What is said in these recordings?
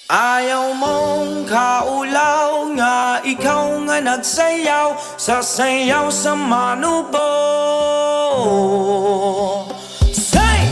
Ayaw mong kaulaw nga ikaw nga nagsayaw sa sayaw sa manubo. Say!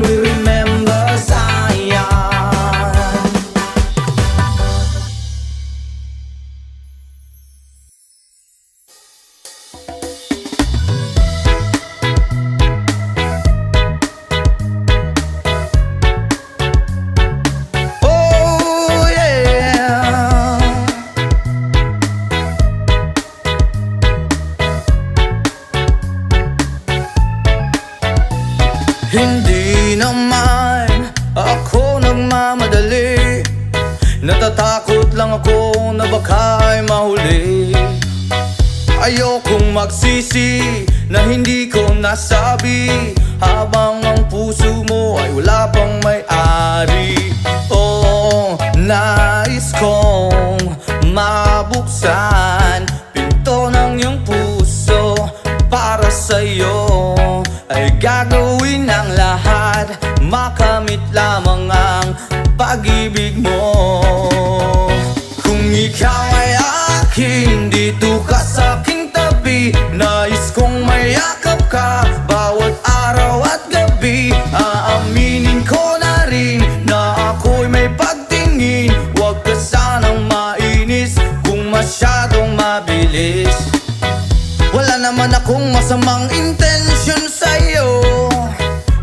when we remember Zion. Oh yeah. Hindi naman ako nagmamadali, natatakot lang ako na baka ay mahuli. Ayokong magsisi na hindi ko nasabi, habang ang puso mo ay wala pang may-ari. Oh, nais kong mabuksan pinto ng iyong puso para sa'yo. Ay gagawin ang lahat, makamit lamang ang pag-ibig mo. Kung ikaw ay akin, dito ka sa aking tabi. Nais kong mayakap ka bawat araw at gabi. Aaminin ko na rin na ako'y may pagtingin. Huwag ka sanang mainis kung masyadong mabilis. Wala naman akong masamang intensyon sa'yo,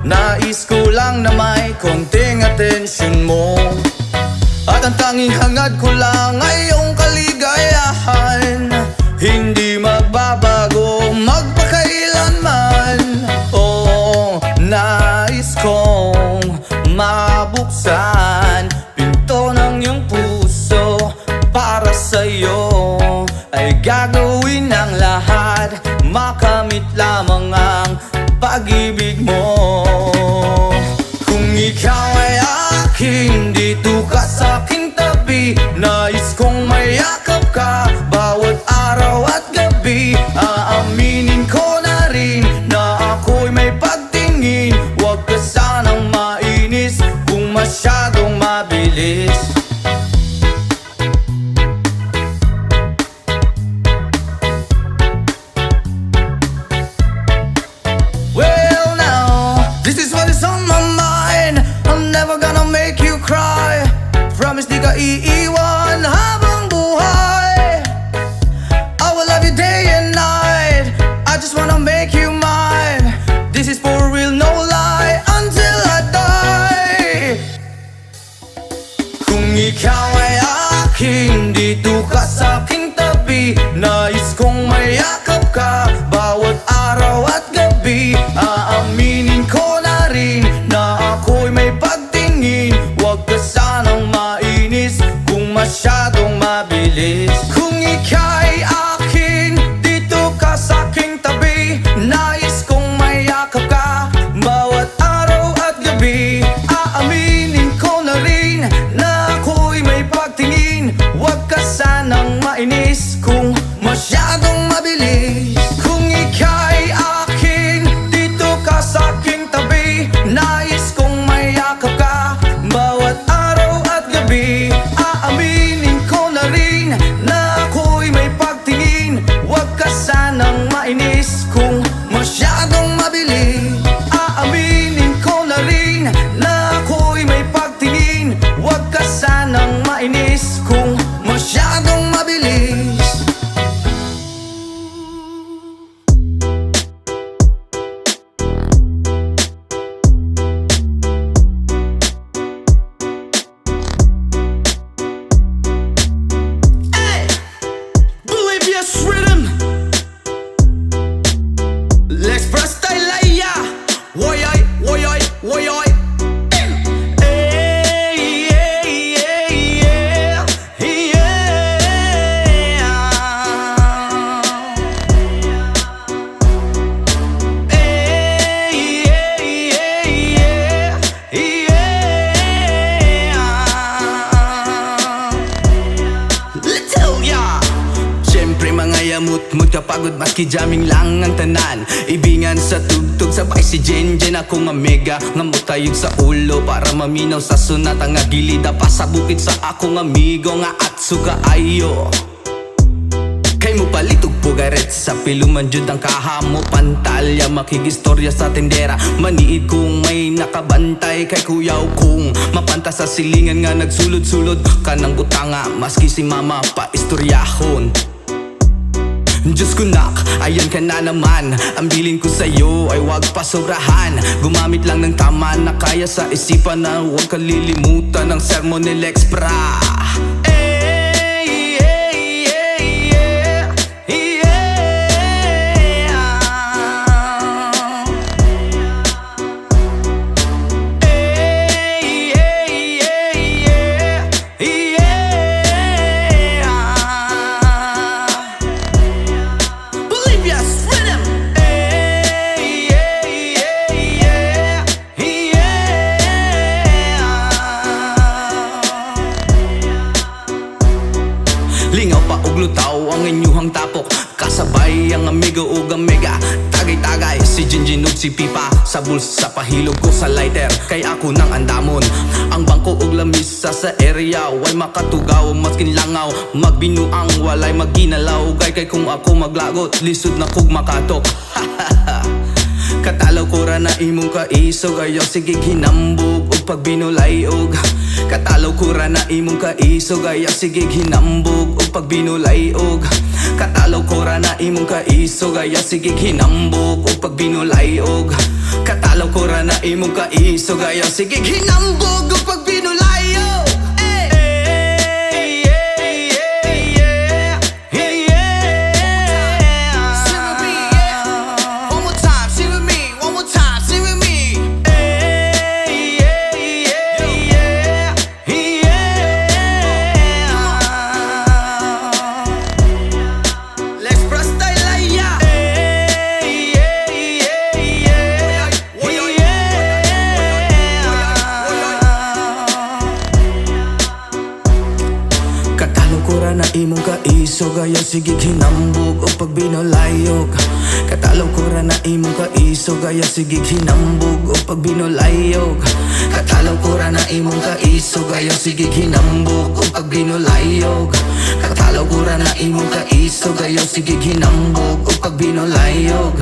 nais ko lang na may konting atensyon mo. At ang tanging hangad ko lang ay iyong kaligayahan, hindi magbabago magpakailanman. Oh, nais kong mabuksan pinto ng iyong puso para sa'yo. Ay gagawin ang lahat, makamit lamang ang pag-ibig mo. Kung ikaw ay akin, dito ka sa aking tabi. Nais kong mayakap ka bawat araw at gabi. Aaminin ko na rin na ako'y may pagtingin. Huwag ka sanang mainis kung masyadong mabilis. Well now, this is what is on my mind. I'm never gonna make you cry. Promise di ka iiwan habang buhay. I will love you day and night. I just wanna make you mine. This is for real, no lie, until I die. Kung ikaw ay akin, dito ka sa aking tabi. Nais kong mayakap ka bawat araw at gabi. Aaminin ko na rin na ako'y may pagtingin. Huwag ka sanang mainis kung masyadong mabilis. Kung ika'y akin, dito ka sa aking tabi. Nais kong mayakap ka bawat araw at gabi. Aaminin ko na rin na ako'y may pagtingin. Huwag ka sanang mainis kung masyadong mabilis. Kung ika'y akin, dito ka sa aking tabi. Nais kong mayakap ka bawat araw at gabi. Aaminin ko na rin na ako'y may pagtingin. Huwag ka sanang mainis kung masyadong mabilis. Aaminin ko na rin na ako'y may pagtingin. Huwag ka sanang mainis kung masyadong mabilis. Bolivia's rhythm, let's press Taylaya. Woyoy, woyoy, woyoy. Hey, hey, hey, yeah, yeah. Hey, hey, hey, yeah, yeah. Let's tell ya. Siyempre mga yamut, magkapagod maski jamming lang ang tanan. Ibingan sa tugtog, sabay si Jenjen. Ako nga mega, nga mutayog sa ulo para maminaw sa sunat. Ang agilida pa sa bukid sa akong amigo nga Atsuga Ayo. Kay mo palitog pugaret sa piluman jud ang kahamo pantalya makigistorya sa tendera maniid kung may nakabantay kay kuyaw kung mapanta sa silingan nga nagsulod-sulod kanang butanga maski si mama pa istoryahon. Diyos ko nak, ayan ka na naman. Ang bilin ko sa'yo ay wag pasobrahan. Gumamit lang ng tama na kaya sa isipan na huwag kalilimutan ng sermon ni Lex Pra. Lingaw pa og lutaw ang inyuhang tapok kasabay ang amigo ug mega tagay-tagay si Jinjin ug si Pipa sa bulsa pahilog ko sa lighter kay ako nang andamon ang bangko ug lamisa sa area way makatugaw maskin langaw magbinuang walay maginalaw kay kung ako maglagot lisod na kog makatok. Katalaw ko ra na imong kaisog ayaw sige hinambog ug pagbinulayog. Katalaw ko ra na imong kaisog ayaw sige hinambog ug pagbinulayog. Katalaw ko ra na imong kaisog ayaw sige hinambog ug pagbinulayog. Katalaw ko ra na imong kaisog ayaw sige hinambog ug pagbinulayog. Na imong kaisog ayaw sige hinambog o pagbinulayog. Katalaw ko ra na imong kaisog ayaw sige hinambog o pagbinulayog. Katalaw ko ra na imong kaisog ayaw sige hinambog o pagbinulayog. Katalaw ko ra na imong kaisog ayaw sige hinambog o pagbinulayog.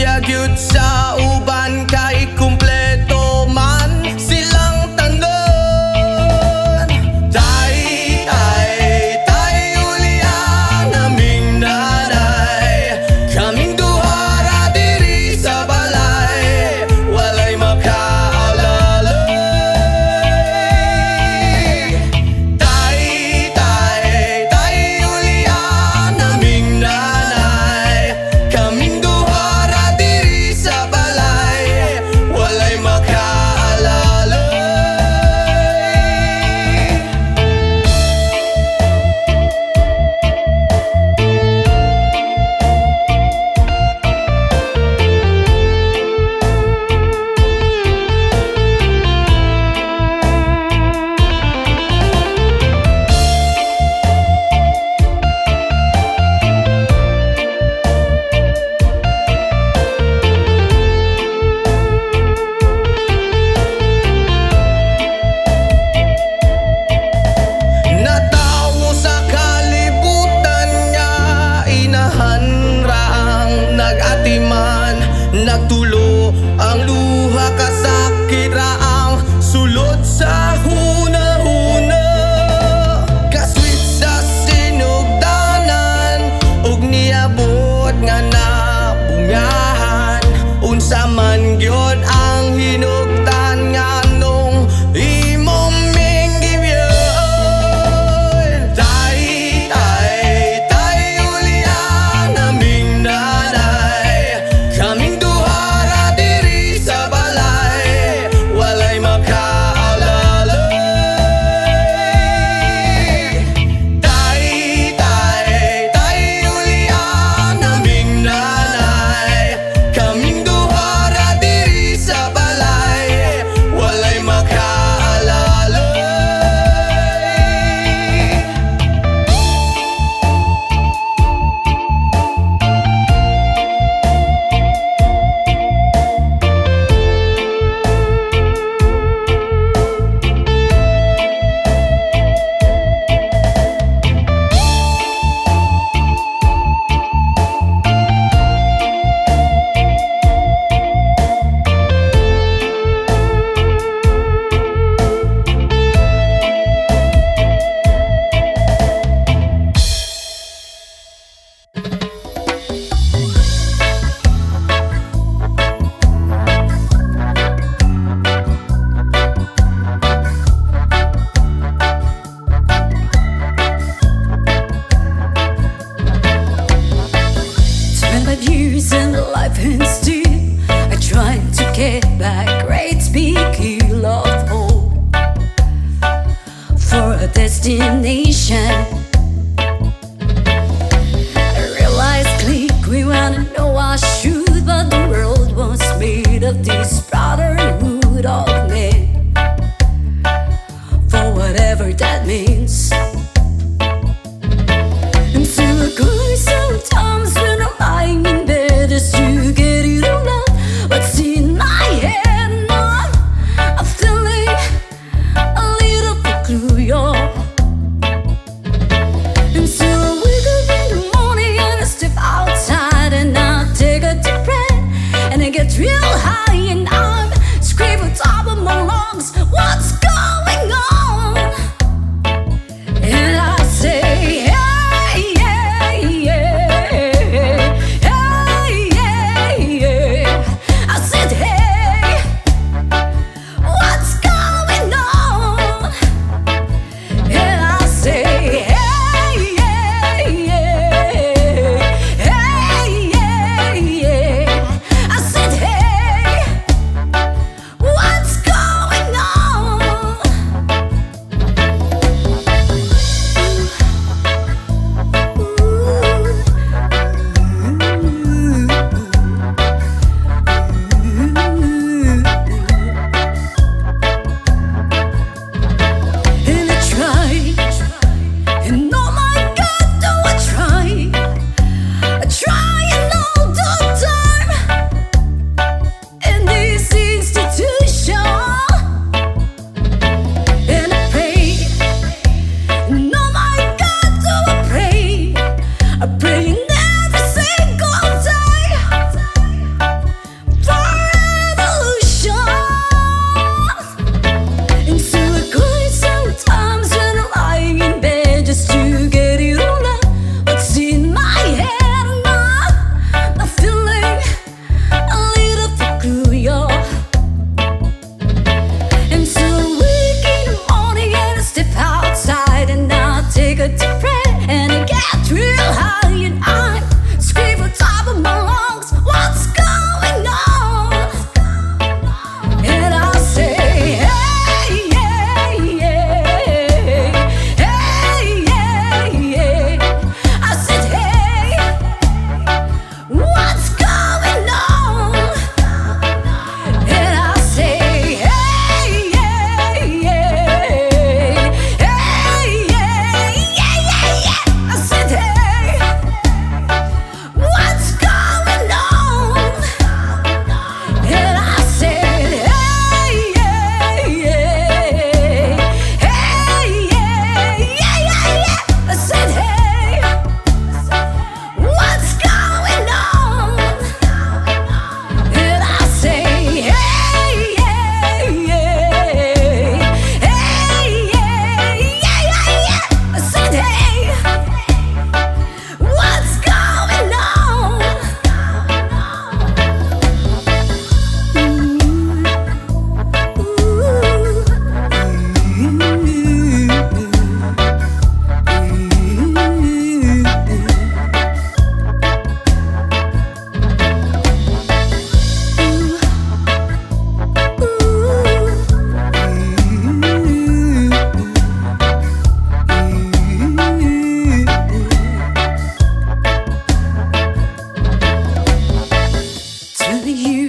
Unya gyud sa uban kay kumpleto man silang tanan. Tay, tay, tay uliang naming nanay, kaming duha ra diri sa balay, walay makaalalay. Tay, tay, tay uliang naming nanay, kaming duha ra diri sa balay, walay makaalalay. Natawo sa kalibutan nga inahan ra ang nag-atiman, nagtulo ang luha kasakit ra ang sulod sa hunahuna. Kaswit sa sinugdanan ug niabot nga nabungahan, unsa man gyud ang hinugtan nga nung imong minggibiyon. Tay, tay, tay uliang naming nanay, kaming duha ra diri sa balay, walay makaalalay. Tay, tay, tay uliang naming nanay, kaming duha ra diri sa balay, walay makaalalay. Years in life and still I try to get back great big hill of hope for a destination. I realized click we wanna know our truth, but the world was made of this brotherhood of men, for whatever that means. And so I cry sometimes when I'm lying in bed just to get it all out. What's in my head now? I'm feeling a little bit blue, y'all.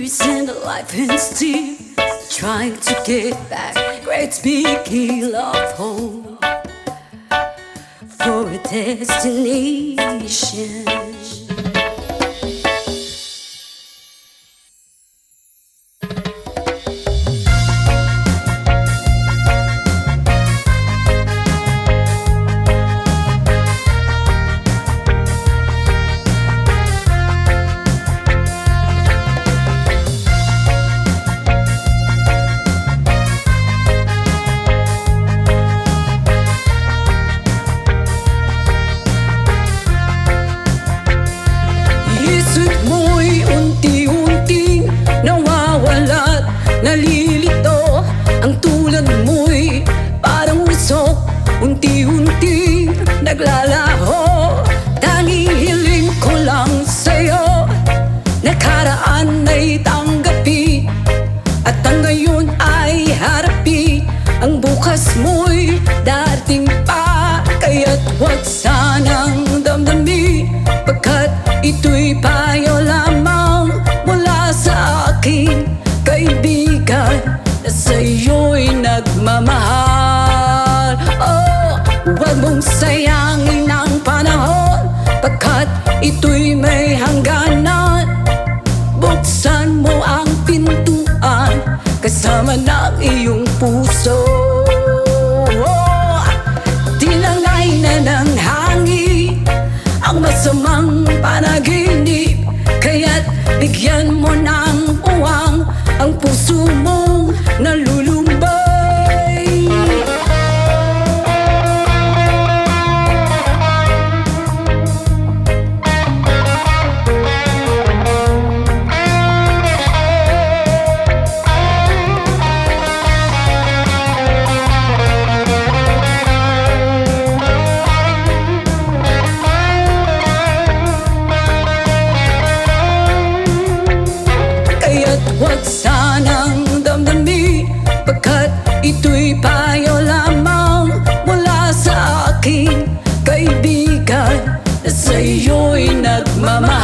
losing the life and still trying to get back. Great big hill of hope for a destination. Isip mo'y unti-unting nawawala, nalilito. Ang tulad mo'y parang usok, unti-unting naglalaho. Tanging hiling ko lang sa'yo, nakaraan ay tanggapin, at ang ngayon ay harapin. Ang bukas mo'y darating pa, kaya't huwag sanang damdamin, pagkat ito'y payo lamang mula sa akin, kaibigan, na sa'yo'y nagmamahal. Oh, huwag mong sayangin ang panahon, pagkat ito'y may hangganan. Buksan mo ang pintuan kasama ng iyong puso. Oh, tinangay na ng hangin ang masamang panaginip, kaya't bigyan mo ng uwang ang puso mong nalulumbay. Huwag sanang damdamin, pagkat ito'y payo lamang mula sa akin, kaibigan, na sa'yo'y nagmamahal.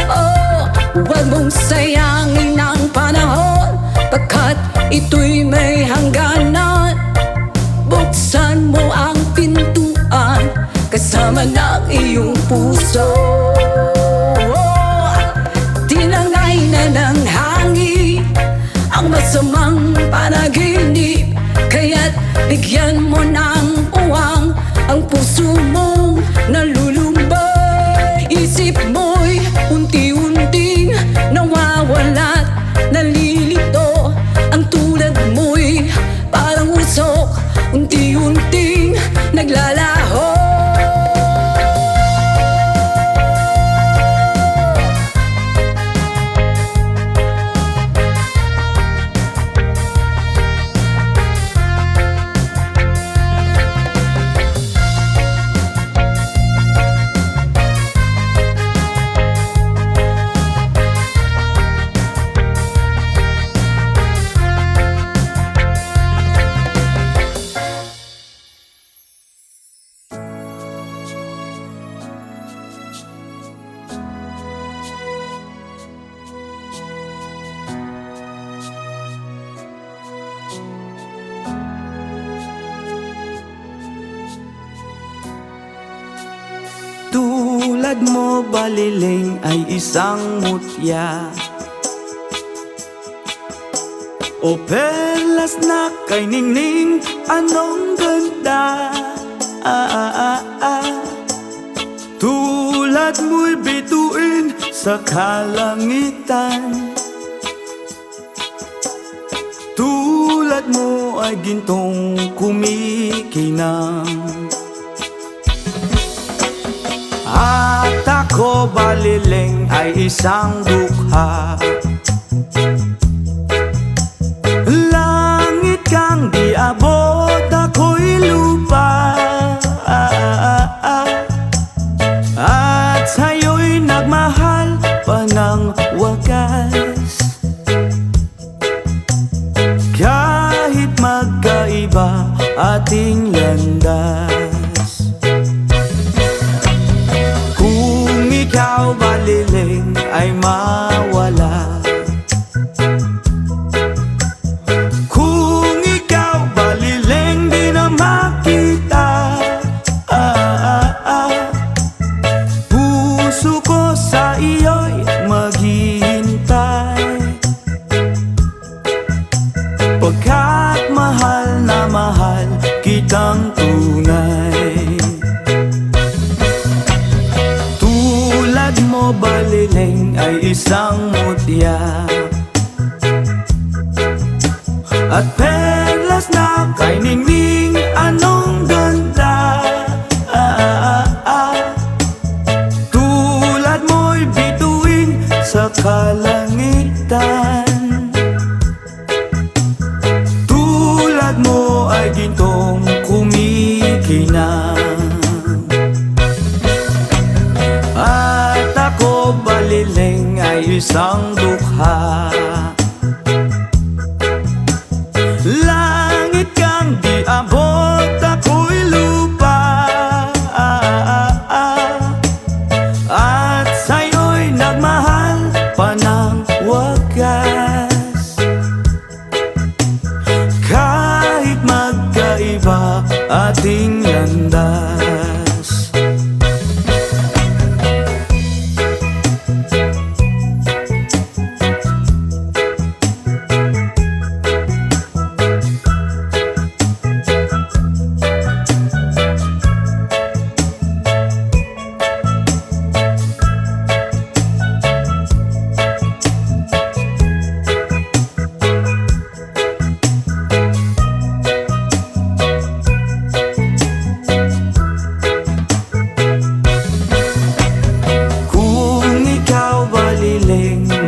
Oh, huwag mong sayangin ang panahon, pagkat ito'y may hangganan. Buksan mo ang pintuan kasama ng iyong puso. Ng hangin ang masamang panaginip, kaya't bigyan mo ng uwang ang puso mong nalulumbay. Isip mo'y unti-unting nawawala't nalilito. Ang tulad mo'y parang usok, unti-unting naglalaho. Tulad mo baliling ay isang mutya, o perlas na kay ningning, anong ganda. Tulad mo'y bituin sa kalangitan, tulad mo ay gintong kumikinang. At ako baliling ay isang dukha, langit kang di abot, ako'y lupa. At sa'yo'y nagmahal pa ng wagas, kahit magkaiba ating landas. Kung ikaw baliling ay mawala, isang mutya at perlas na kay ningning. Anong ganda, tulad mo'y bituin sa kalangitan. Tulad mo ay gintong kumikinang. At ako baliling ay isang dukha. Langit kang di abot, ako'y lupa. At sa'yo'y nagmahal pa ng wagas. Kahit magkaiba ating landas.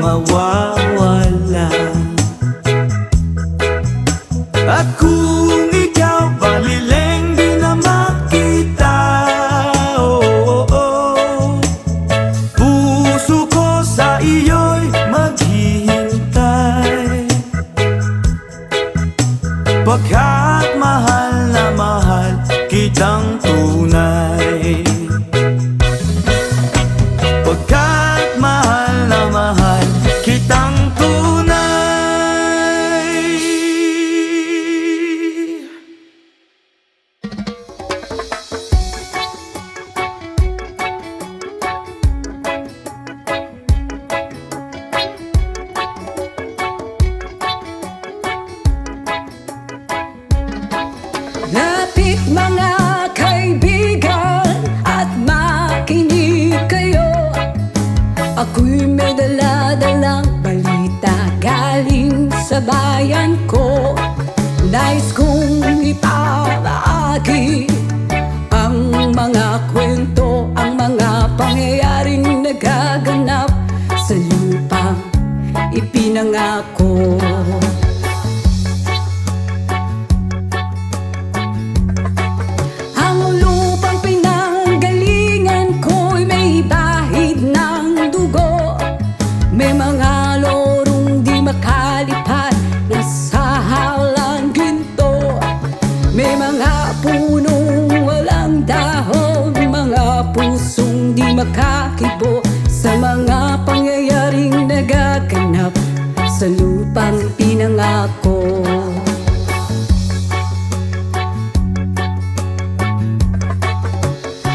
Mawawala. At kung ikaw baliling di na makita, puso ko sa iyo'y maghihintay. Pagkat mahal na mahal kitang tunay. Pagkat mahal na mahal kitang tunay. Lapit mga kaibigan at makinig kayo. Ako'y may dala-dalang balita galing sa bayan ko. Nais kong ipabahagi ang mga kwento, ang mga pangyayaring nagaganap sa lupang ipinangako. Ang lupang pinanggalingan ko'y may bahid ng dugo. May mga lorong di makalipad na sa halang ginto. May mga punong walang dahon, mga pusong di makakibo sa mga pangyayaring nagaganap sa lupang pinangako.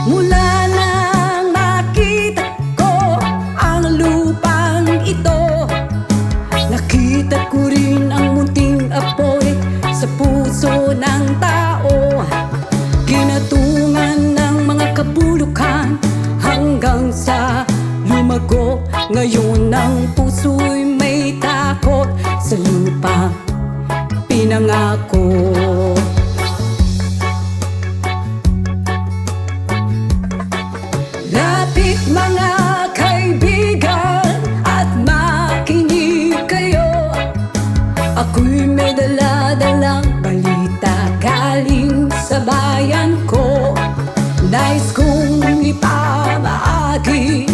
Mula nang makita ko ang lupang ito, nakita ko rin ang munting apoy sa puso ng tao. Kinatungan ng mga kabulukan hanggang sa lumago. Ngayon ang puso'y may takot sa lupang pinangako. Lapit mga kaibigan at makinig kayo. Ako'y may dala-dalang balita galing sa bayan ko. Nais kong ipamahagi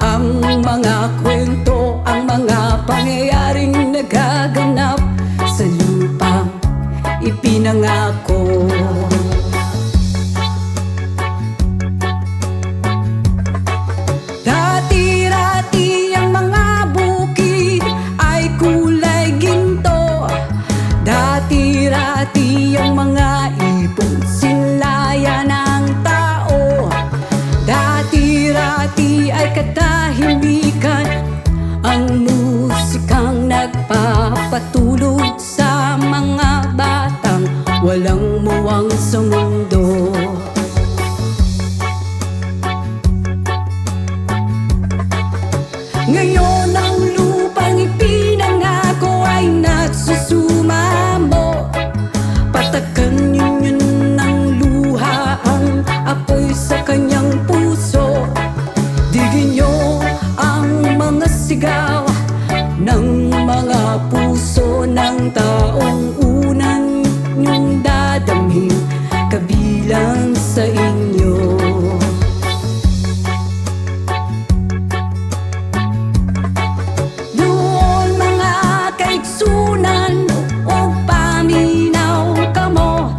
ang mga kwento, ang mga pangyayaring nagaganap sa lupang ng mga puso ng taong unang niyong dadamhin kabilang sa inyo. Noon mga kaigsunan o paminaw kamo,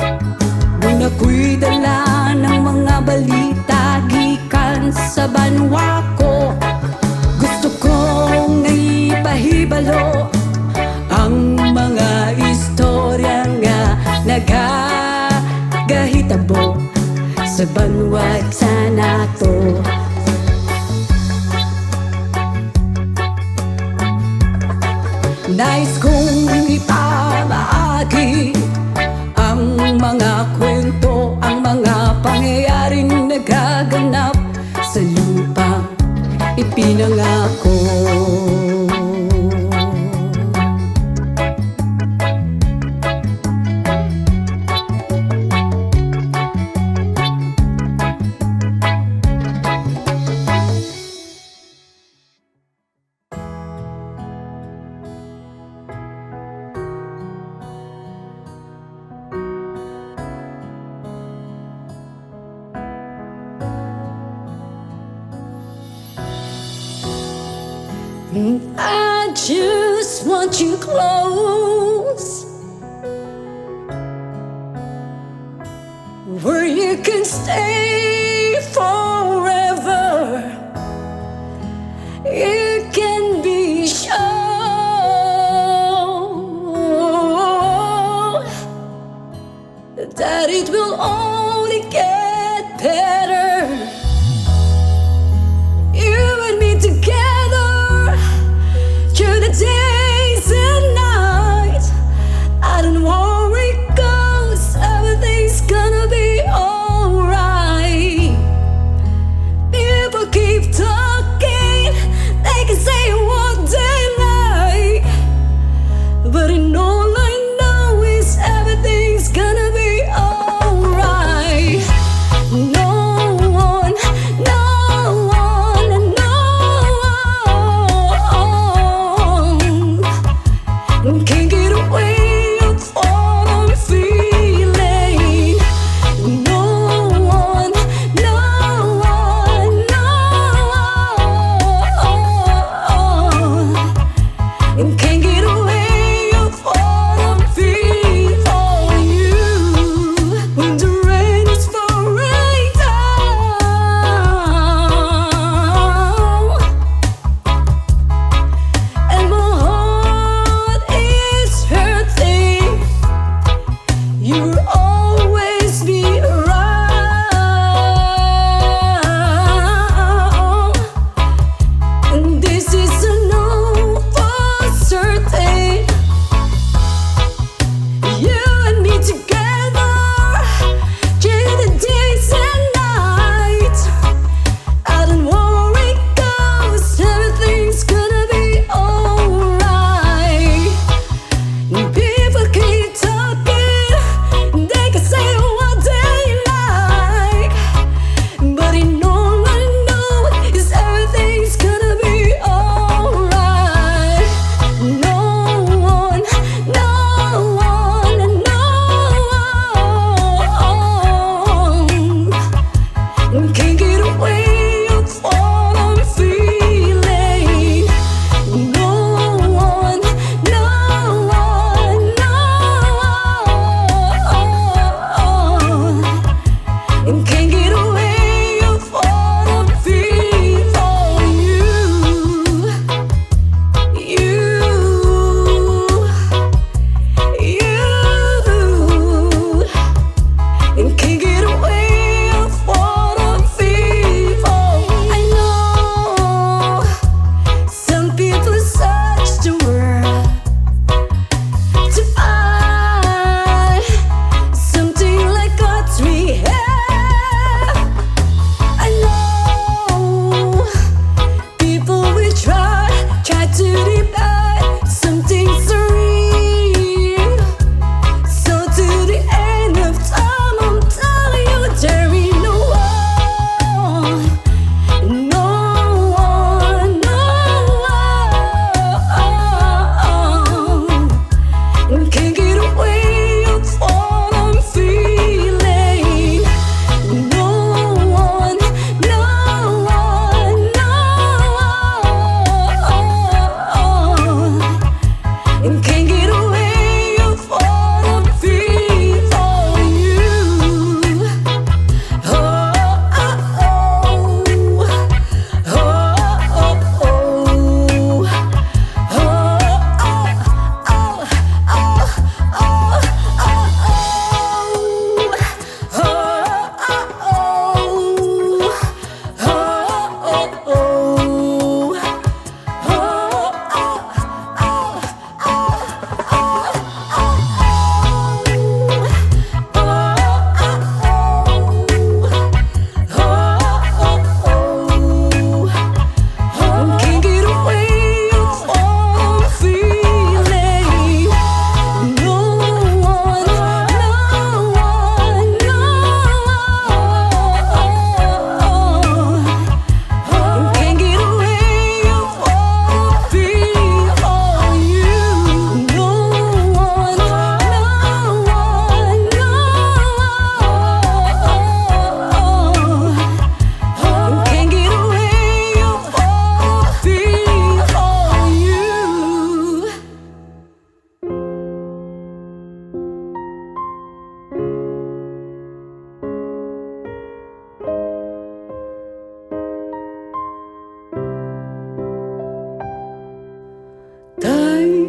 nung ako'y dala ng mga balita gikan sa banwa ko. Gusto kong ipahibalo ang mga istorya nga nagagahitabo sa banwa sa nato. Nais kong ipamahagi ang mga kwento, ang mga pangyayaring nagaganap sa lupang ipinangako. I just want you close, where you can stay forever. You can be sure that it will only get better. You and me together through the days and nights. I don't worry, 'cause everything's gonna be alright.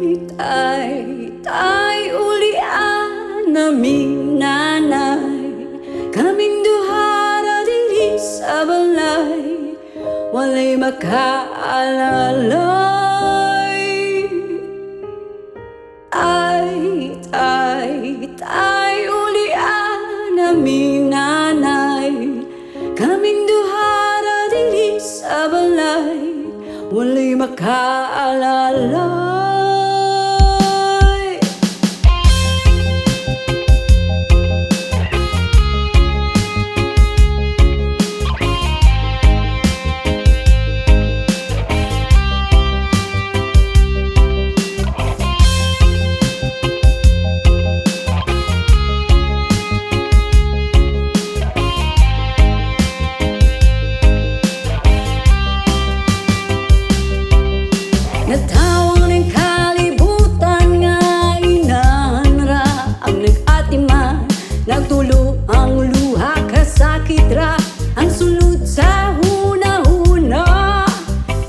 tay ulian naming nanay, kaming duha ra diri sa balay, walay makaalalay. Tay ulian naming nanay, kaming duha ra diri sa balay, walay makaalalay. Natawang ng kalibutan nga inahan ra ang nag-atiman, nagtulo ang luha kasakit ra ang sulod sa huna-huna,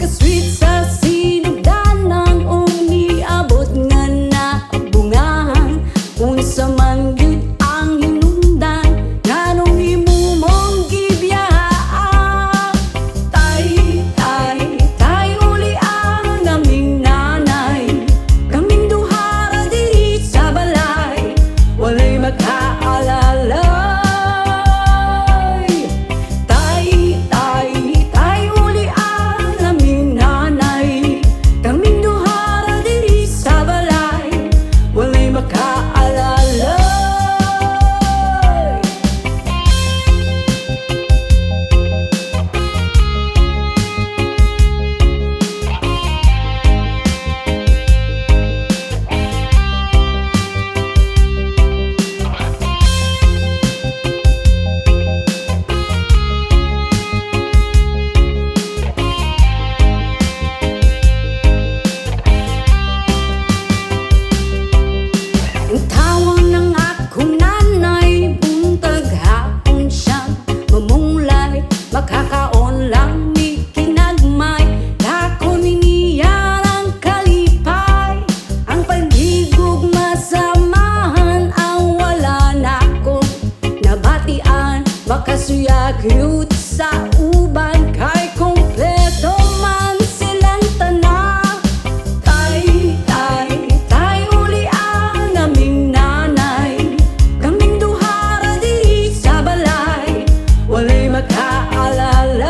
kasweet sa sinugdanan o niabot nga naabungahan, kung sa man gyud ang hinungdan nganong himumong gibiyahan. Tay ulian naming nanay, kaming duha ra diri sa balay, walay makaalalay. Tay ulian naming nanay, kaming duha ra diri sa balay, walay makaalalay. Ang tawag ng akong nanay, buntag hapon siyang mamulay, makakaon lang ni kinagmay, dako niya ang kalipay, ang paghigog masamahan, ang wala nako nabatian, makasuyag yut sa uban, kay kompleto man silang tanan. Tay ulian naming nanay, kaming duha ra diri sa balay, walay makaalalay.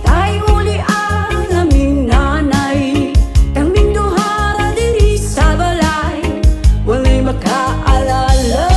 Tay ulian naming nanay, kaming duha ra diri sa balay, walay makaalalay.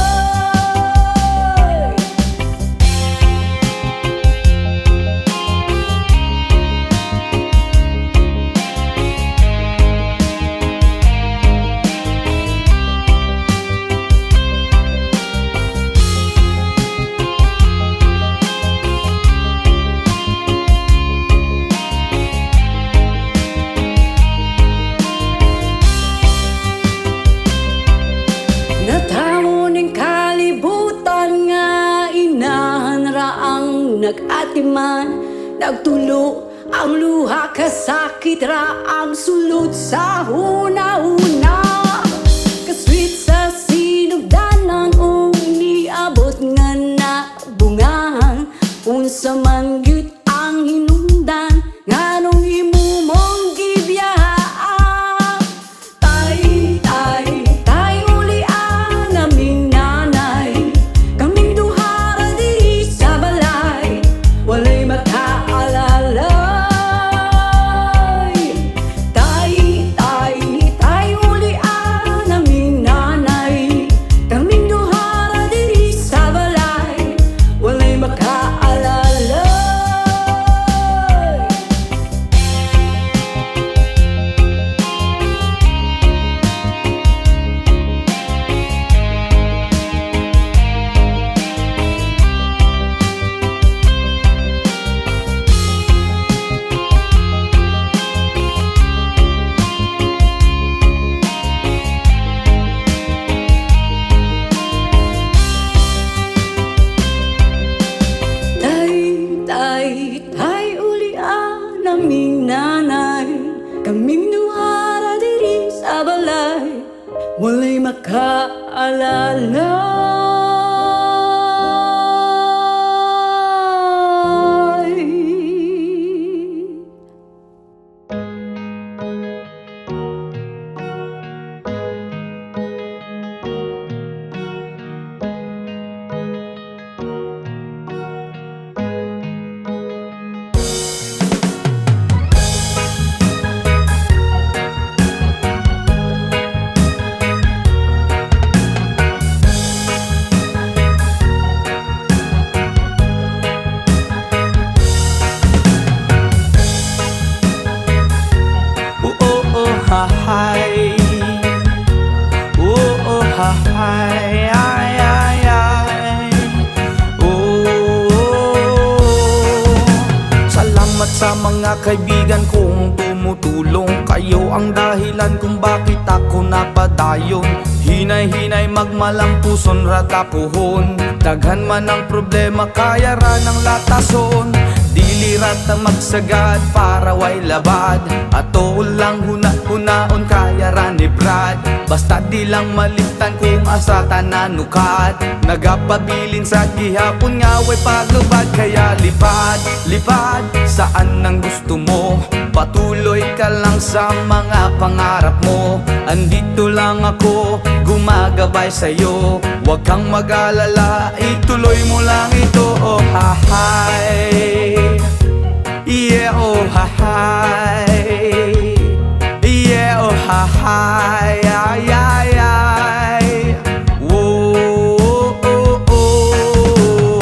Natamo ning kalibutan nga inahan ra ang nag-atiman, nagtulo ang luha kasakit ra ang sulod sa huna-huna, kasweet sa sinugdanan o niabot nga naabungahan, kung sa man gyud ang hinungdan nganong himumong gibiyahan. Tay ulian naming nanay, kaming duha ra diri sa balay, walay makaalalay. Tay ulian naming nanay, kaming duha ra diri sa balay, walay makaalalay. aming nanay, kaming duha ra diri sa balay, walay makaalalay. Hi. Oh, hi. Ay, ay, ay. Salamat sa mga kaibigan kong tumutulong. Kayo ang dahilan kung bakit ako napadayon. Hinay-hinay magmalampuson ratapuhon. Daghan man ang problema kaya ra ng latason. Dili rata magsagad para way labad. Ato lang huna-hunaon kaya ra ni Brad. Basta di lang malimtan kung asa tananukat. Nagapabilin sa gihapon nga way paglubad. Kaya lipad, lipad saan ang gusto mo. Patuloy ka lang sa mga pangarap mo. Andito lang ako, gumagabay sa'yo. Huwag kang mag-alala, ituloy mo lang ito. Oh hi. Yeah, oh hi. Yeah, oh hi. Ay, ay, ay. Whoa, oh, oh, oh.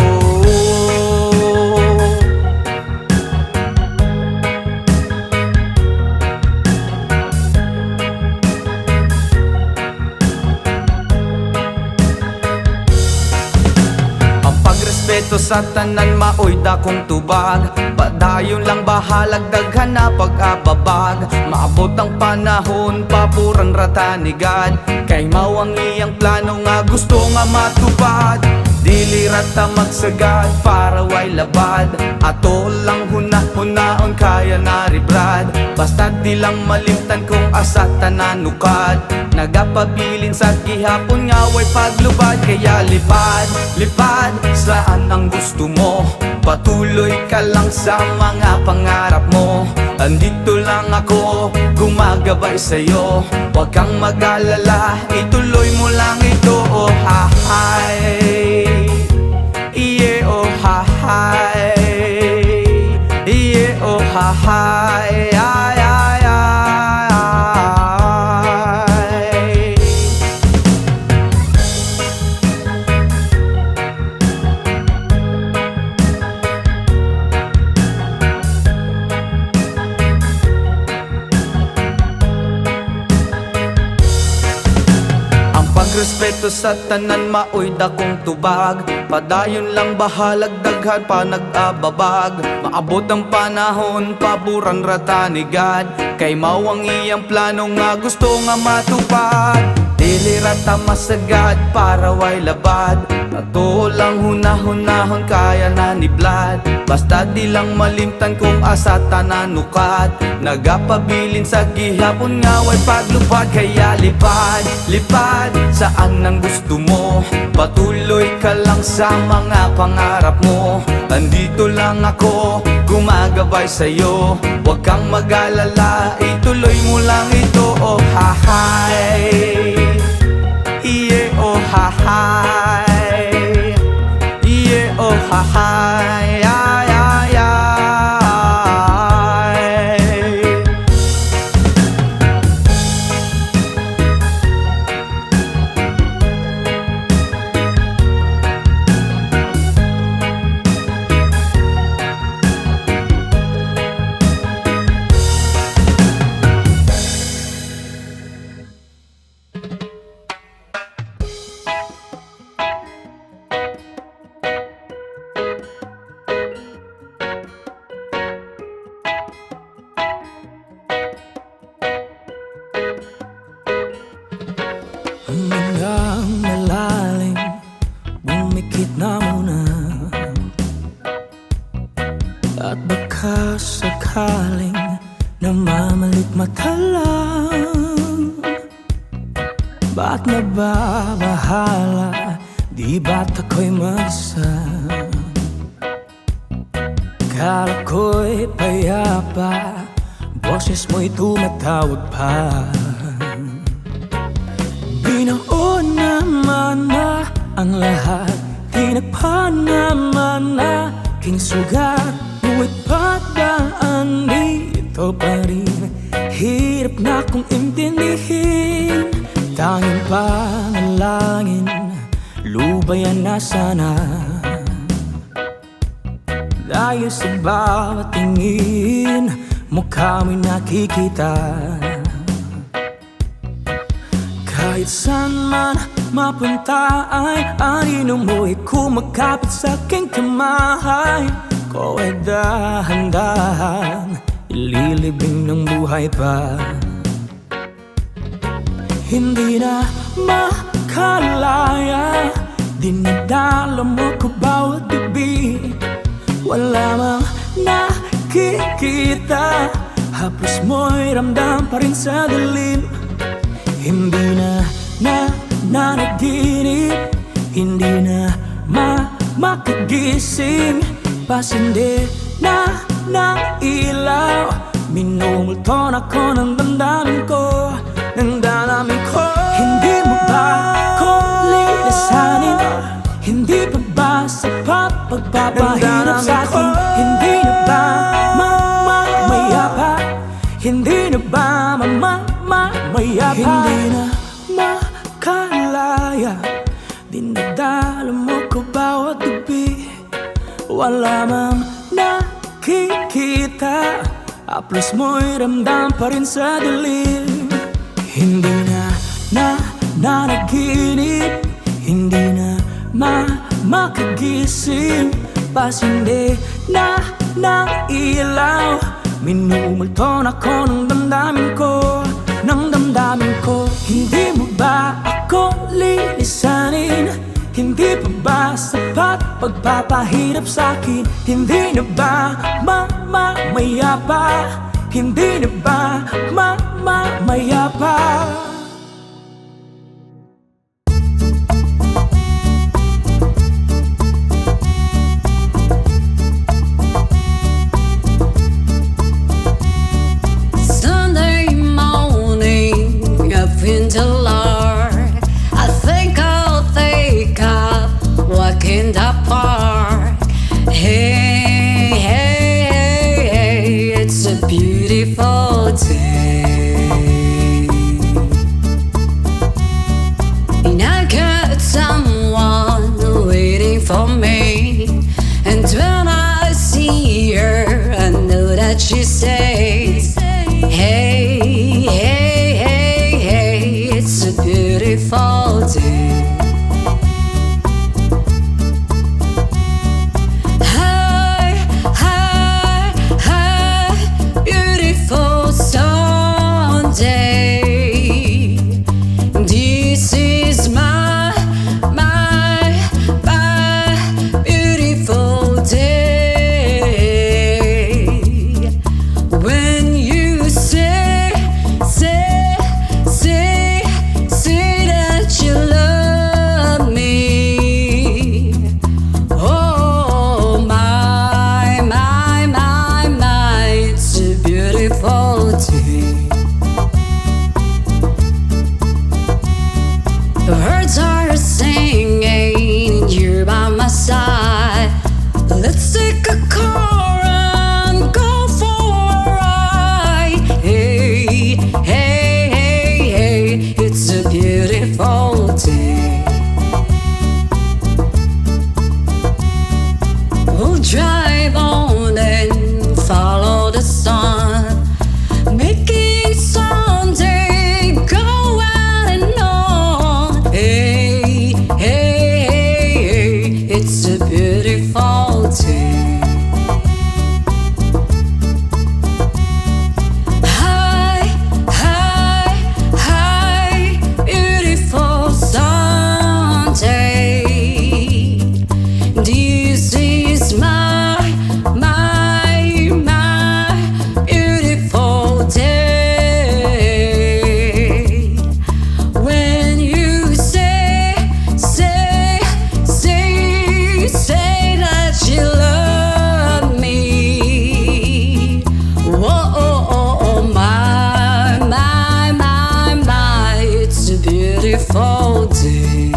Ang pagrespeto sa tanan maoy dakong tubag. Padayon lang bahalag daghan na pag-ababag. Maabot ang panahon papuran rata ni God. Kay mao ang iyang plano nga gusto nga matupad. Dili rata magsagad para way labad. Ato lang huna-hunaon kaya na ribrad. Basta di lang malimtan kung asa tananukad. Nagapabilin sa gihapon nga way paglubad. Kaya lipad, lipad saan ang gusto mo. Patuloy ka lang sa mga pangarap mo. Andito lang ako, gumagabay sa'yo. Huwag kang mag-alala, ituloy mo lang ito. Oh hi. Yeah, oh hi. Yeah, oh hi. Ay, ay, ay. Respeto sa tanan maoy dakong tubag. Padayon lang bahalag daghan pa nag-ababag. Maabot ang panahon paburan rata ni God. Kay mao ang iyang plano nga gusto nga matupad. Dili rata masagad para way labad. Ato lang hunahunahon kaya na ni Vlad. Basta di lang malimtan kung asa tananukat. Nagapabilin sa gihapon nga way paglupad. Kaya lipad, lipad saan ang gusto mo. Patuloy ka lang sa mga pangarap mo. Andito lang ako, gumagabay sa'yo. Huwag kang mag-alala, ituloy mo lang ito. Oh hi. Yeah, oh hi. Yeah, oh hi. Ay, ay, ay. sakaling namamalit mata lang, ba't nababahala? Di ba't ako'y mag-isa? Kala ko'y payapa, boses mo'y tumatawag pa. Binaon naman na ang lahat, tinagpan naman na aking sugat. Ngunit pagdaan dito pa rin, hirap na kong intindihin. Tanging panalangin, lubayan na sana. Dahil sa bawat tingin, mukha mo'y nakikita. Kahit saan man mapunta ay anino mo'y kumakapit sa aking kamay. Ko ay dahan-dahan ililibing ng buhay pa. Hindi na makalaya, dinadala mo ko bawat gabi. Wala mang nakikita, haplos mo'y ramdam pa rin sa dilim. Hindi na nanaginip, hindi na makagising. Pasindi na ng ilaw, minumulton ako ng damdamin ko, ng damdamin ko. Hindi mo ba ako lilisanin? Hindi pa ba sapat pagpapahirap sa'kin? Hindi na ba mamayapa? Hindi na ba mamayapa? Hindi na makalaya, dinadala mo ko bawat gabi. Wala mang nakikita, haplos mo'y ramdam pa rin sa dilim. Hindi na nanaginip, hindi na makagising. Pasindi na ng ilaw, minumulton ako ng damdamin ko, ng damdamin ko. Hindi mo ba ako lilisanin? Hindi pa ba sapat pagpapahirap sa'kin? Hindi na ba mamayapa? Hindi na ba mamayapa? Sunday morning, up in the Lord, I think I'll take up walk in the park. Hey, hey, hey, hey, it's a beautiful day. beautiful day.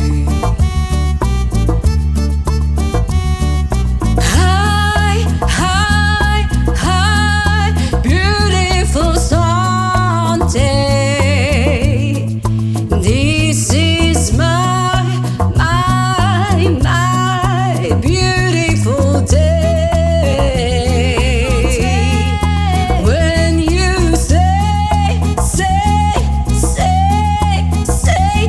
Hi, hi, hi, beautiful Sunday. This is my beautiful day. When you say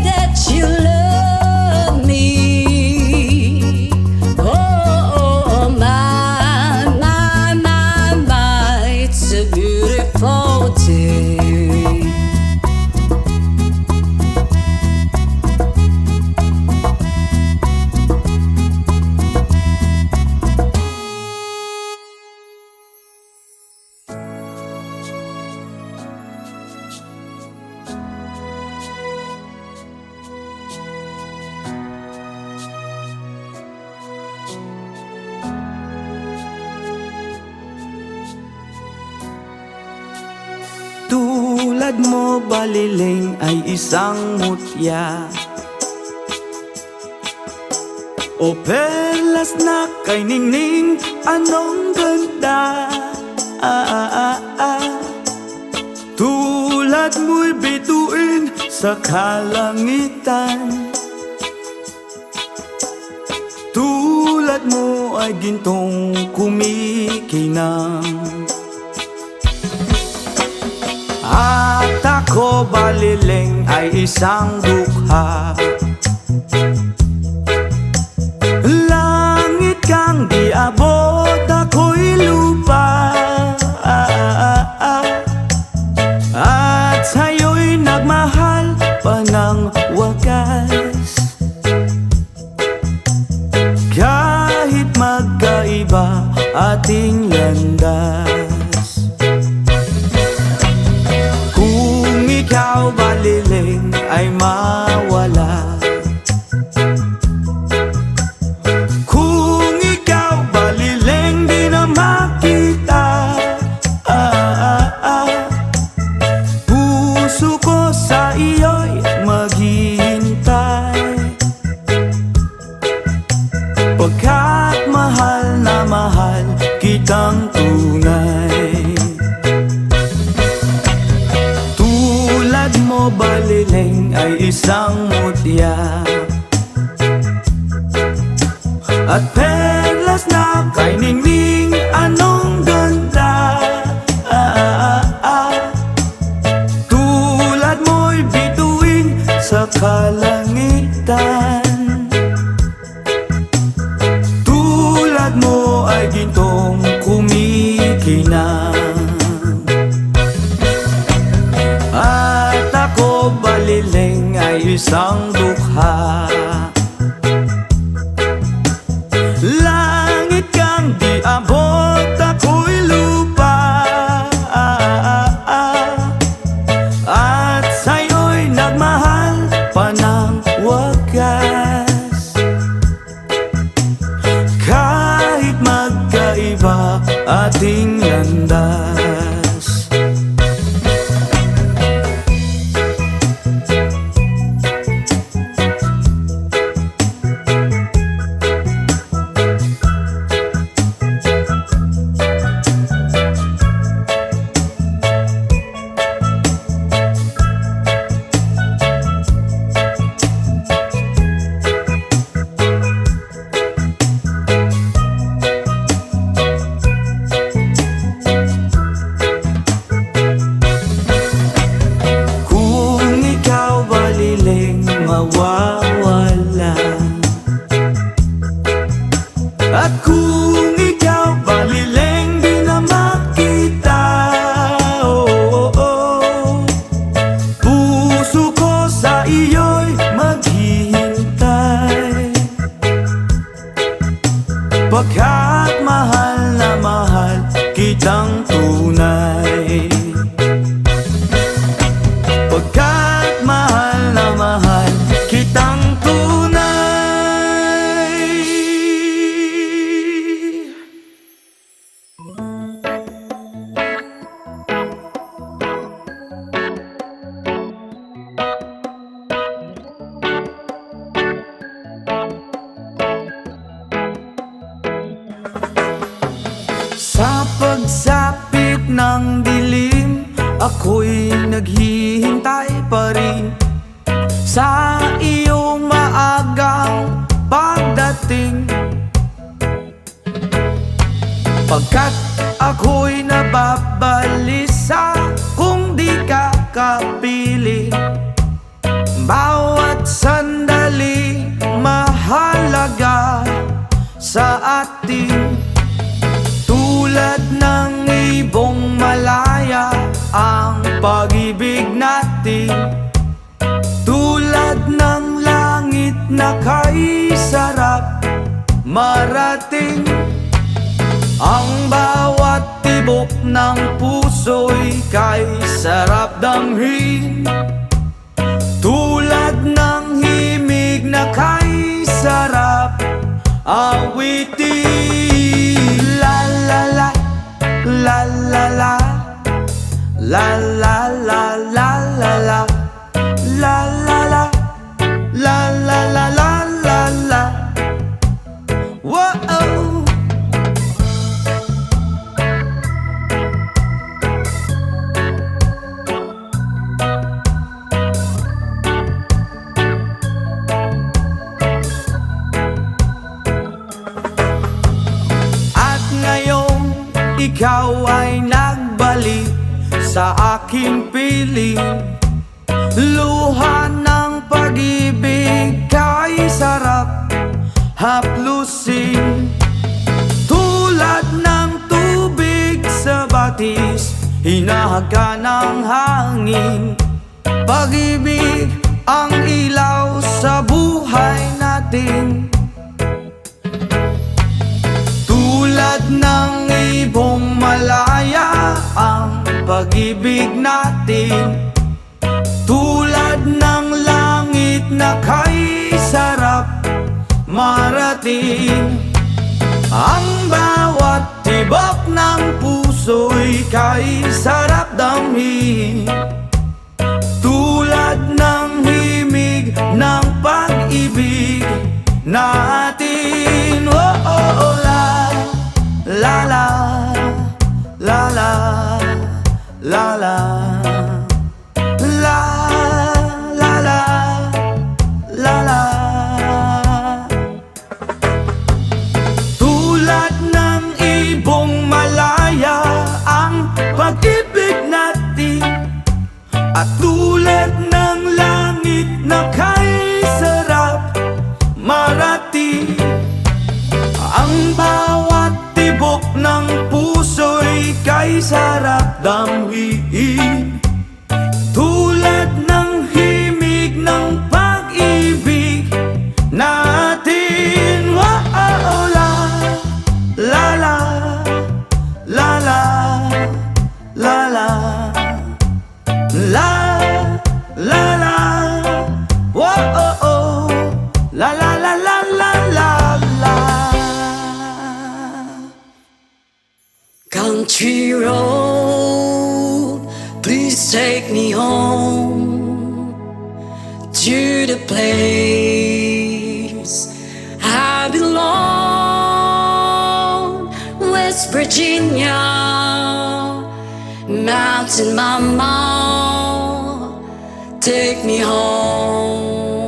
that you love me. Oh, my, it's a beautiful day. Tulad mo baliling ay isang mutya, o perlas na kay ningning, anong ganda. Tulad mo'y bituin sa kalangitan, tulad mo ay gintong kumikinang. At ako baliling ay isang dukha, langit kang di abot, ako'y lupa. At sa'yo'y nagmahal pa ng wagas, kahit magkaiba ating landas. Ikaw baliling ay mawala, kung ikaw baliling di na makita. Puso ko sa iyo'y maghihintay, pagkat mahal na mahal kitang tunay. Mo baliling ay isang mutya, at perlas na kay ningning, anong ganda. Tulad mo'y bituin sa kalangitan, tulad mo ay gintong kumikinang. Baliling ay isang dukha, langit kang di abot, ako'y lupa. At sa'yo'y nagmahal pa ng wagas, kahit magkaiba ating landas. ako'y naghihintay pa rin sa iyong maagang pagdating. Pagkat ako'y nababalisa kung di ka kapiling. Bawat sandali mahalaga sa atin. Tulad ng ibong malaya ang pag-ibig natin. Tulad ng langit na kay sarap marating. Ang bawat tibok ng puso'y kay sarap damhin. Tulad ng himig na kay sarap awitin. La la la, la la la, la la la la la la, la la la, la la la la la la. Whoa. Ikaw ay nagbalik sa aking piling. Luha ng pag-ibig kay sarap haplusin. Tulad ng tubig sa batis, hinahaga ng hangin. Pag-ibig ang ilaw sa buhay natin. Tulad ng ibong malaya ang pag-ibig natin. Tulad ng langit na kay sarap marating. Ang bawat tibok ng puso'y kay sarap damhin. Tulad ng himig ng pag-ibig natin. Oh, oh, oh, la la la la la la la la la la la la. Tulad ng ibong malaya ang pag-ibig natin. At tulad ng langit na kay sarap marating. Ang bawat tibok ng puso'y kay sarap damhin. Tulad ng himig ng pag-ibig natin. Wow, la la la la la la la la la la. Wow, oh, oh. La la la la la la la. Country road, please take me home to the place I belong. West Virginia, Mountain Mama, take me home.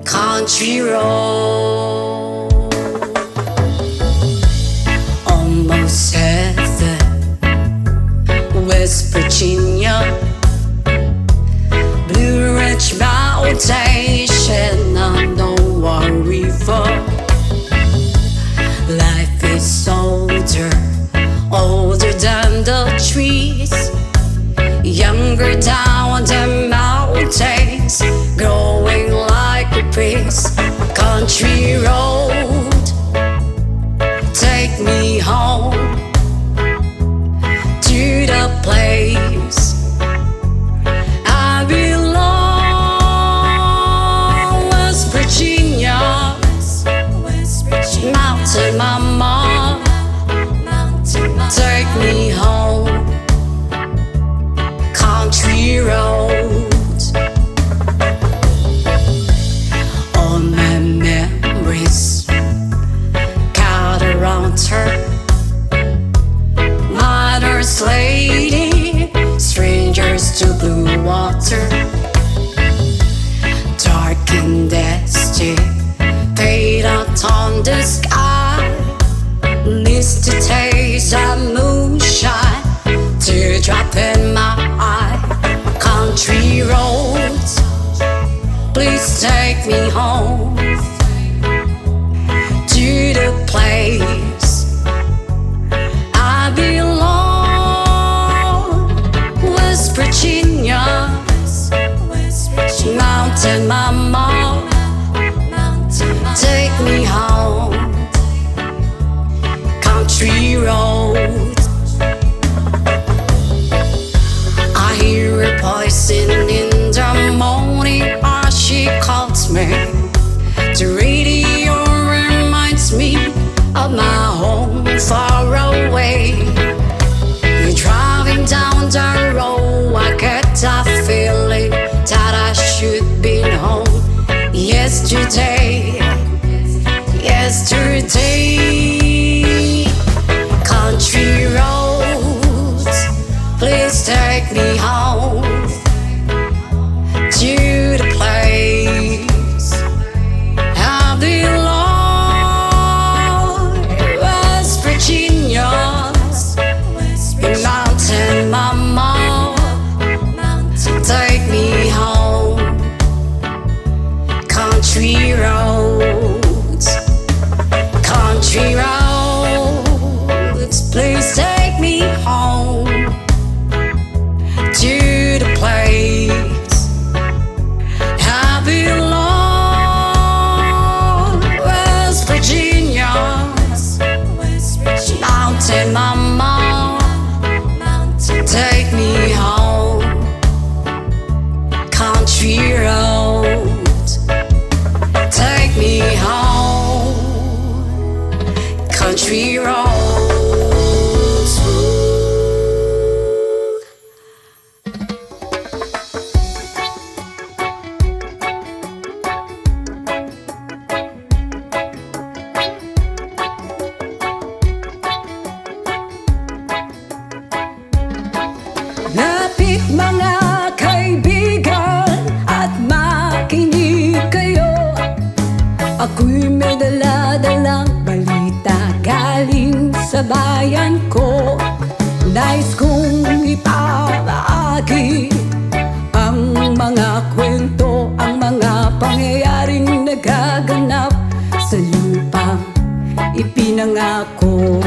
Country road, almost heaven. West Virginia, Blue Ridge Mountain, Shenandoah River. Life is older, older than the trees, younger down the mountains, growing like a breeze. Country road, take me home to the place I belong. West Virginia, Mountain Mama, take me home. Country roads, all my memories cut around her. water, dark and dusty, fade out on the sky. Needs to taste of moonshine, teardrop in my eye. Country roads, please take me home to the place I belong. West Virginia, Mountain Mama, take me home. Country roads, I hear a voice in the morning as she calls me. The radio reminds me of my home far away. You're driving down the road, I get that feeling that I should be home. Yesterday, country roads, please take me home to the place I belong. West Virginia, Mountain Mama, take me home. Country roads, country roads, please take me home to the place I belong. West Virginia, Mountain Mama, take me home. Country roads, take me home. Country roads. Lapit mga kaibigan at makinig kayo. Ako'y may dala-dalang balita galing sa bayan ko. Nais kong ipamahagi ang mga kwento, ang mga pangyayaring nagaganap sa lupang ipinangako.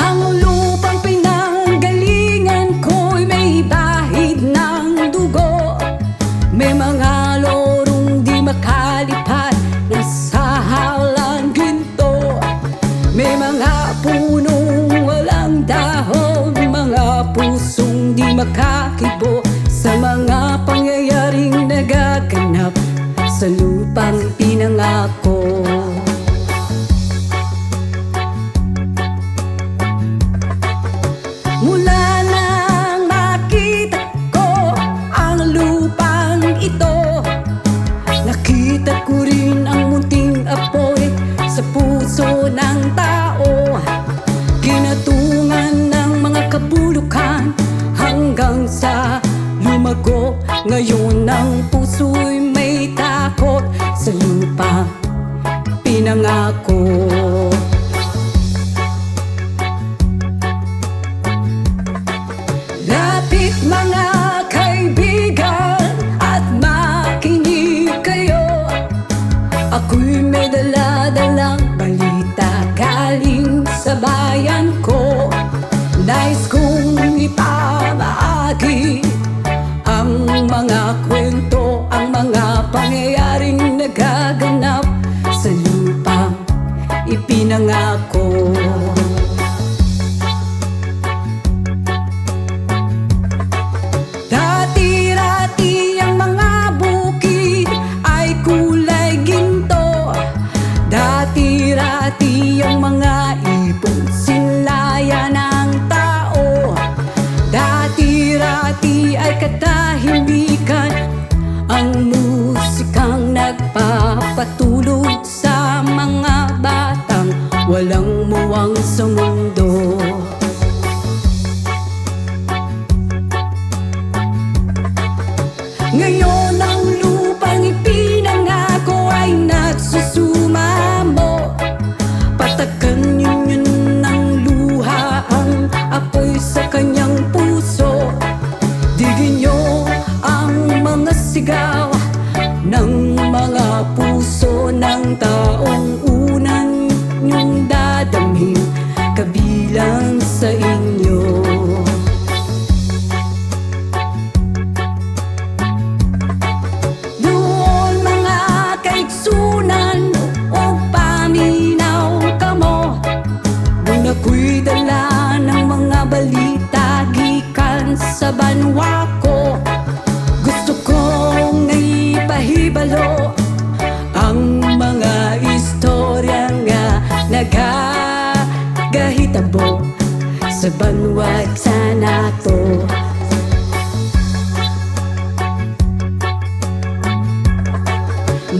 Ang lupang pinanggalingan ko'y may bahid ng dugo. May mga lorong di makalipad na sa halang ginto. May mga punong walang dahon, mga pusong di makakibo sa mga pangyayaring nagaganap sa lupang pinangako. Mula nang makita ko ang lupang ito, nakita ko rin ang munting apoy sa puso ng tao. Ginatungan ng mga kabulukan hanggang sa lumago. Ngayon ang puso'y may takot sa lupang pinangako. Lapit mga kaibigan at makinig kayo. Ako'y may dala-dalang balita galing sa bayan ko. Nais kong ipamahagi ang mga kwento, ang mga pangyayaring nagaganap sa lupang ipinangako. Dati-rati ang mga bukid ay kulay ginto. Dati-rati ang mga ibon sinlayan ng tao. Dati-rati ay katahimikan ang musikang nagpapatulog sa mga batang walang muwang sa mundo. Takan yun ng luha ang apoy sa kanyang puso. Digin nyo ang mga sigaw ng mga puso ng taong unang nyong dadamhin kabilang sa inyo. Doon mga kaigsunan o paminaw kamo, nung ako'y dala ng mga balita gikan sa banwa ko. Gusto kong ipahibalo ang mga istorya nga nagagahitabo sa banwa sa nato.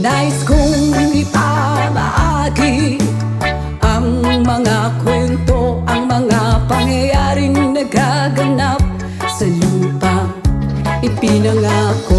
Nais kong ipamahagi ang mga kwento, ang mga pangyayaring nagaganap sa lupang ipinangako.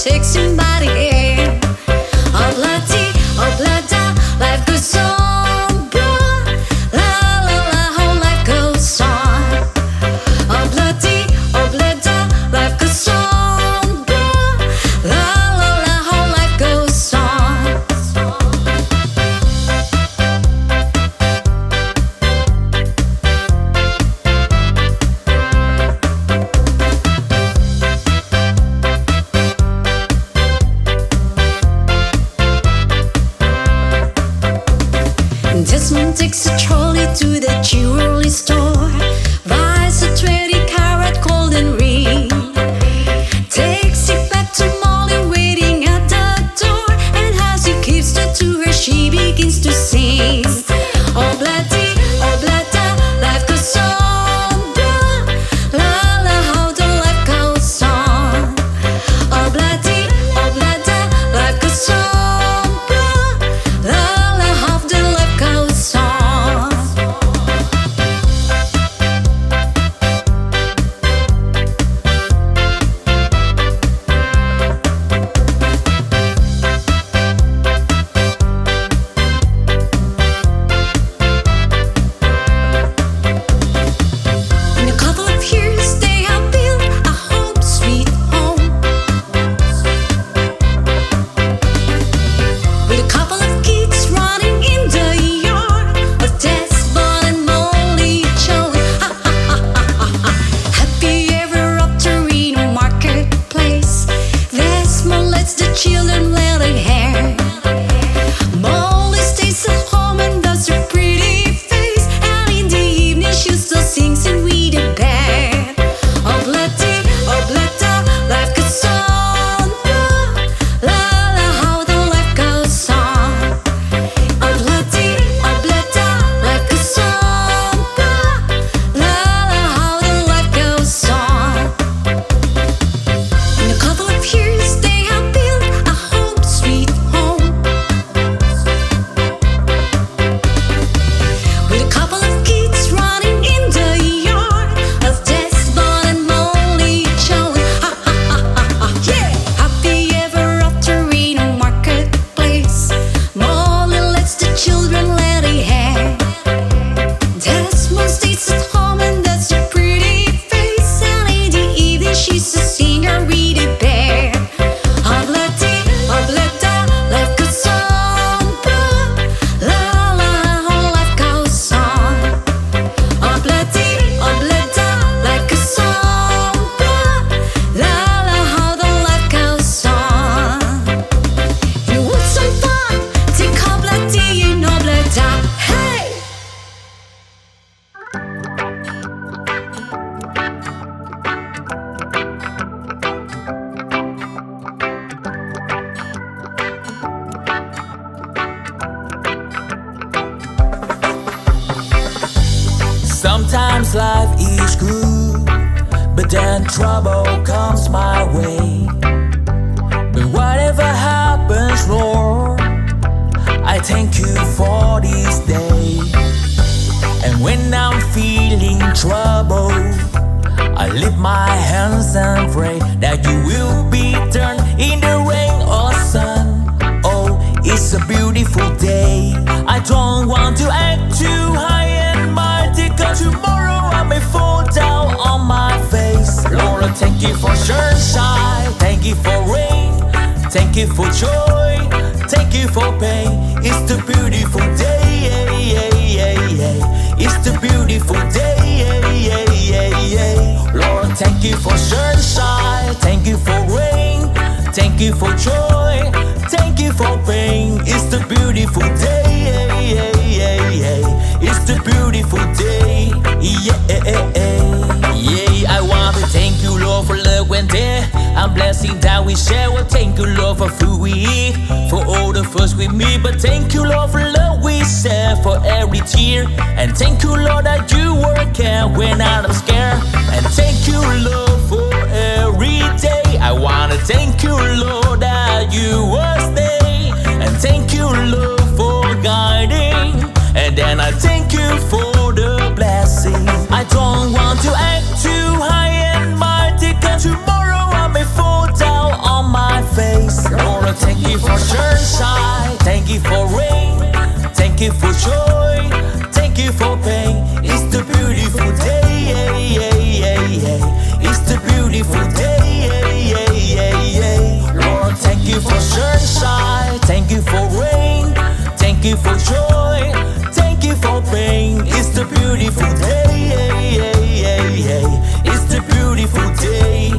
Takes somebody in. Oblada, life goes on, blah. La la la, how life goes on. Oblada, life goes on, blah. La la la, how life goes on. Desmond takes a trolley to the jewelry store, buys a 20-carat golden ring, takes it back to Molly waiting at the door, and as he gives it to her, she begins to sing. Oblada, life goes on, blah. La la, how the life goes on. Oblada, life goes on, blah. La la, how the life goes on. Sometimes life is good, but then trouble comes my way. But whatever happens, Lord, I thank you for this day. And when I'm feeling trouble, I lift my hands and pray that you will be turned in the rain or sun. Oh, it's a beautiful day. I don't want to act too high and mighty, 'cause tomorrow I may fall down on my face. Lord, I thank you for sunshine, thank you for rain, thank you for joy, thank you for pain. It's the beautiful day. It's the beautiful day. Lord, thank you for sunshine, thank you for rain, thank you for joy, thank you for pain. It's the beautiful day. It's the beautiful day. I want to thank you, Lord, for love when there and blessing that we share. Well, thank you, Lord, for food we eat, for all the first we meet. But thank you, Lord, for love we share, for every tear. And thank you, Lord, that you work out when I'm scared. And thank you, Lord, for every day. I wanna thank you, Lord, that you were stay. And thank you, Lord, for guiding. And then I thank you for the blessing. I don't want to act too high and mighty, 'cause tomorrow I may fall down on my face. Lord, I thank you for sunshine, thank you for rain, thank you for joy, thank you for pain. It's the beautiful day. It's the beautiful day. Lord, thank you for sunshine, thank you for rain, thank you for joy, thank you for pain. It's the beautiful day. It's the beautiful day.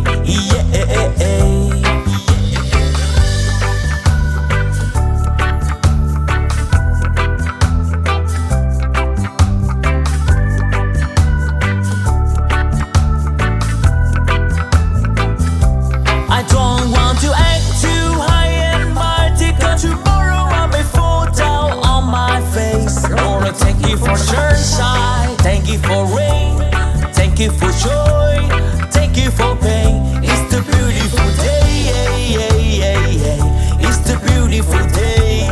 I don't want to act too high and mighty, 'cause tomorrow I may fall down on my face. Lord, I thank you for sunshine, thank you for rain, thank you for joy, thank you for pain. It's the beautiful day. It's the beautiful day.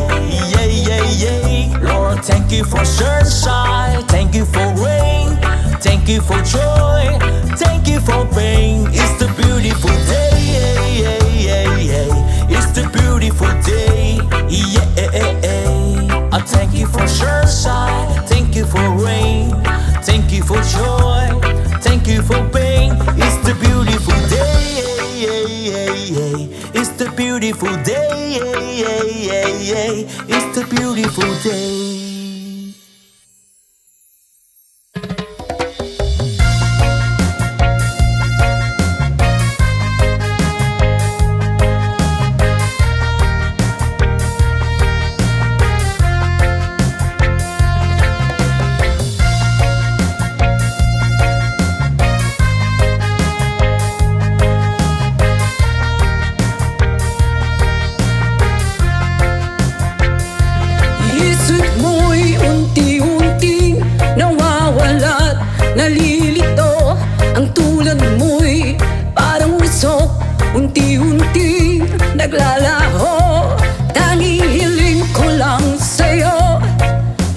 Lord, thank you for sunshine, thank you for rain, thank you for joy, thank you for pain. It's the beautiful day. It's the beautiful day. I thank you for sunshine, thank you for rain, thank you for joy, thank you for pain. It's the beautiful day. It's the beautiful day. It's the beautiful day. Isip mo'y unti-unting nawawala't nalilito. Ang tulad mo'y parang usok, unti-unting naglalaho. Tanging hiling ko lang sa'yo,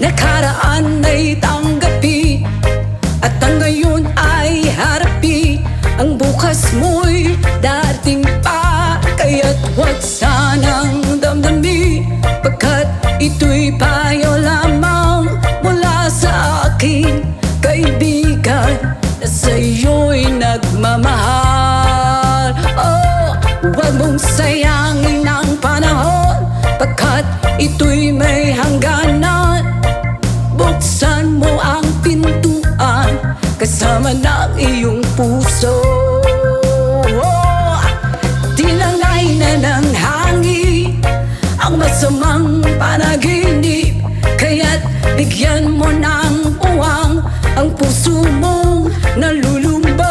nakaraan ay tanggapi, at ang ngayon ay harapi. Ang bukas mo'y darating pa, kaya't huwag sanang damdami, pagkat ito'y payo lamang mula sa aking kaibigan na sa'yo'y nagmamahal. Oh, huwag mong sayangin ang panahon, pagkat ito'y may hangganan. Buksan mo ang pintuan kasama ng iyong puso. Oh, tinangay na ng hangin ang masamang panaginip, kaya't bigyan mo ng uwang ang puso mong nalulumbay.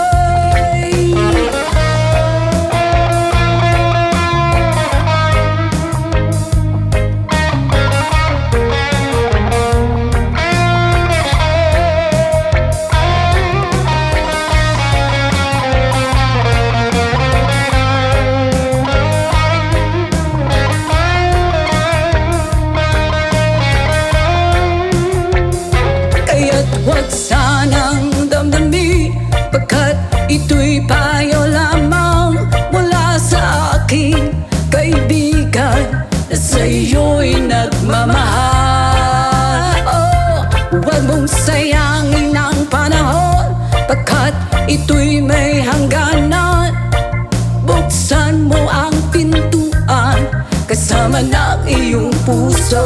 mong sayangin ang panahon, pagkat ito'y may hangganan. Buksan mo ang pintuan kasama ng iyong puso.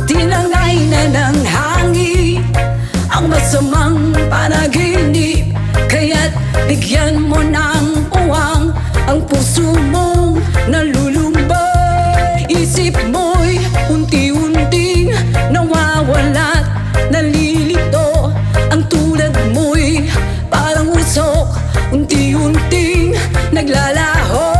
Tinangay na ng hangin ang masamang panaginip, kaya't bigyan mo ng uwang ang puso mong nalulumbay. Isip mo'y unti-unting nawawala't nalilito. Ang tulad mo'y parang usok, unti-unting naglalaho.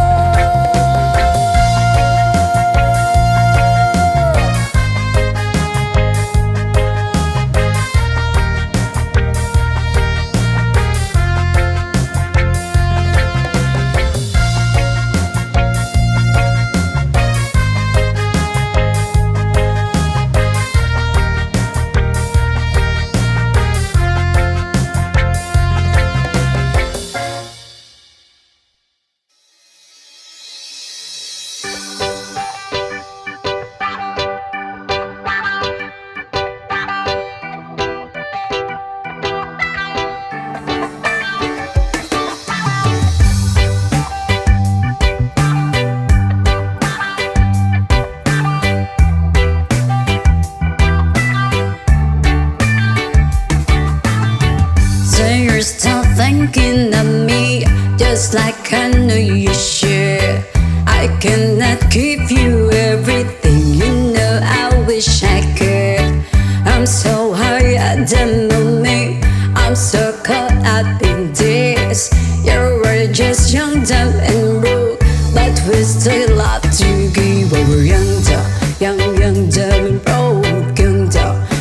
You're still thinking of me, just like I know you should. I cannot give you everything, you know I wish I could. I'm so high at the moment, I'm so caught up in this. You were just young, dumb and broke, but we still love to give. We're young, dumb, dumb and broke.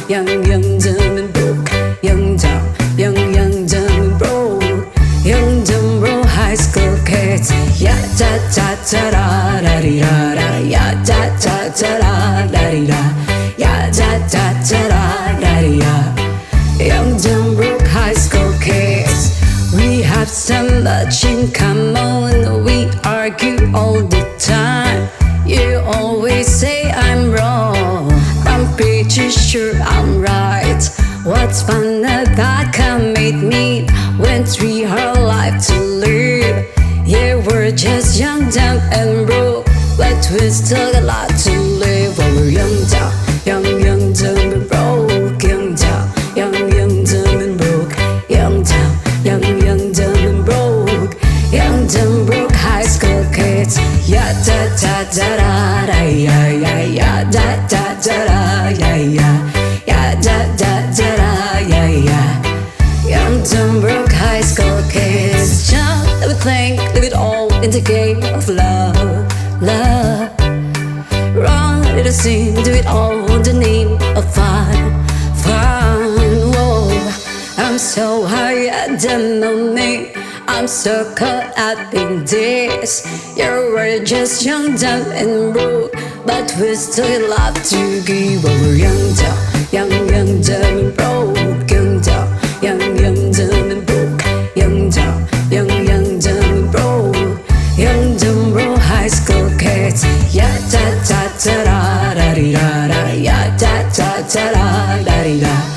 Young, dumb and broke. Young, dumb and broke. Young, dumb, broke high school kids. Ya da da da da da di da da. Ya da da da da da di da. Ya da da da da da di da. Young, dumb, broke high school kids. We have so much in common. We argue all the time. You always say I'm wrong, I'm pretty sure I'm right. What's fun about coming meet when we have life to live? Yeah, we're just young, dumb and broke, but we still got a lot to live. While we're young, dumb and broke. Young, dumb and broke. Young, dumb and broke. Young, dumb, broke high school kids. Ya da da da da da ya ya ya da da da da ya ya ya da da da da ya ya. Young, dumb, broke high school kids. Just let me think, leave it all in the game of love, love. Run, let us sing, do it all in the name of fun, fun. Whoa, I'm so high at the moment, I'm so caught up in this. You were just young, dumb and broke, but we still love to give. We're young, dumb and broke. Young, dumb and broke. Young, dumb and broke. Young, dumb, broke high school kids. Ya da da da da da di da da. Ya da da da da da di da.